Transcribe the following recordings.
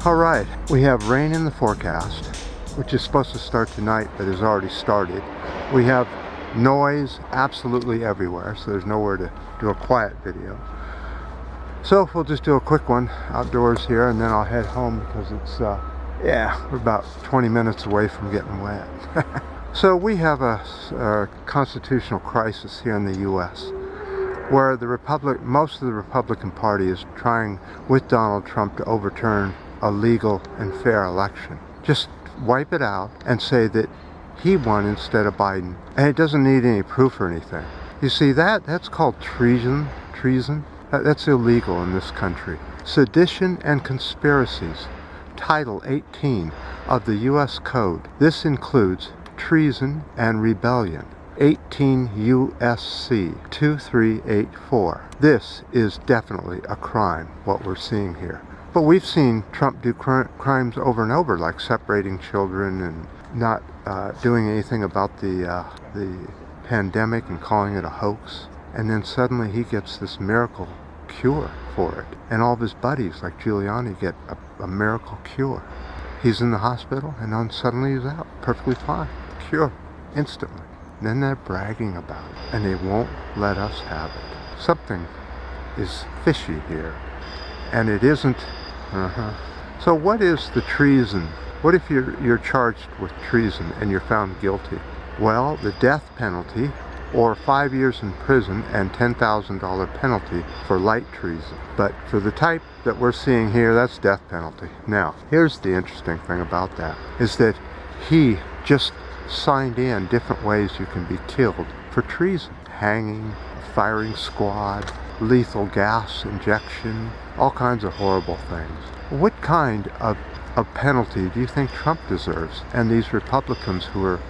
Alright, we have rain in the forecast, which is supposed to start tonight but has already started. We have noise absolutely everywhere, so there's nowhere to do a quiet video. So we'll just do a quick one outdoors here and then I'll head home because it's, we're about 20 minutes away from getting wet. So we have a constitutional crisis here in the U.S. where most of the Republican Party is trying with Donald Trump to overturn a legal and fair election. Just wipe it out and say that he won instead of Biden. And it doesn't need any proof or anything. You see, that's called treason. That's illegal in this country. Sedition and conspiracies. Title 18 of the U.S. Code. This includes treason and rebellion. 18 U.S.C. 2384. This is definitely a crime, what we're seeing here. But we've seen Trump do crimes over and over, like separating children and not doing anything about the pandemic and calling it a hoax. And then suddenly he gets this miracle cure for it. And all of his buddies, like Giuliani, get a miracle cure. He's in the hospital and then suddenly he's out, perfectly fine. Cure, instantly. And then they're bragging about it, and they won't let us have it. Something is fishy here, and it isn't. So what is the treason? What if you're charged with treason and you're found guilty? Well, the death penalty, or 5 years in prison and $10,000 penalty for light treason. But for the type that we're seeing here, that's death penalty. Now, here's the interesting thing about that, is that he just signed in different ways you can be killed for treason. Hanging, firing squad, lethal gas injection, all kinds of horrible things. What kind of penalty do you think Trump deserves and these Republicans who are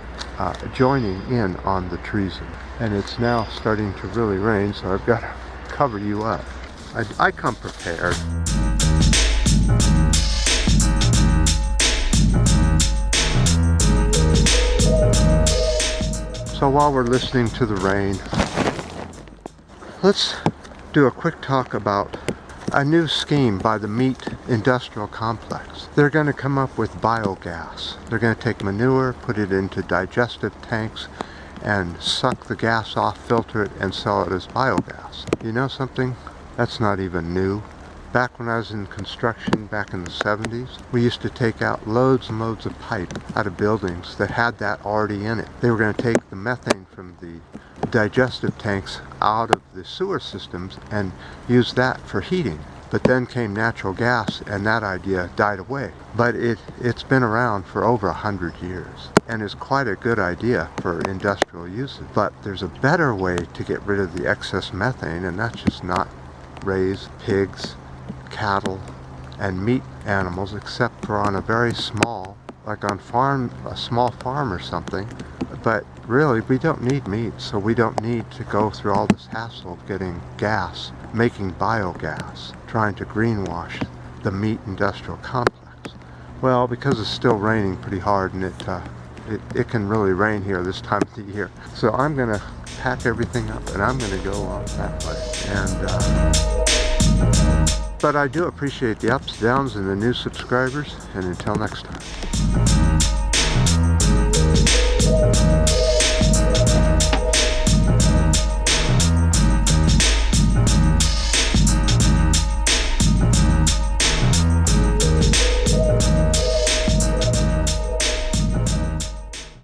joining in on the treason? And it's now starting to really rain, so I've got to cover you up. I come prepared. So while we're listening to the rain, let's do a quick talk about a new scheme by the meat industrial complex. They're going to come up with biogas. They're going to take manure, put it into digestive tanks, and suck the gas off, filter it, and sell it as biogas. You know something? That's not even new. Back when I was in construction, back in the 70s, we used to take out loads and loads of pipe out of buildings that had that already in it. They were going to take the methane from the digestive tanks out of the sewer systems and use that for heating. But then came natural gas and that idea died away. But it's been around for over 100 years and is quite a good idea for industrial uses. But there's a better way to get rid of the excess methane, and that's just not raise pigs, cattle, and meat animals, except for on a very small, like on a small farm or something. But really, we don't need meat, so we don't need to go through all this hassle of getting gas, making biogas, trying to greenwash the meat industrial complex. Well, because it's still raining pretty hard, and it can really rain here this time of the year. So I'm going to pack everything up, and I'm going to go on that way. But I do appreciate the ups, downs, and the new subscribers, and until next time.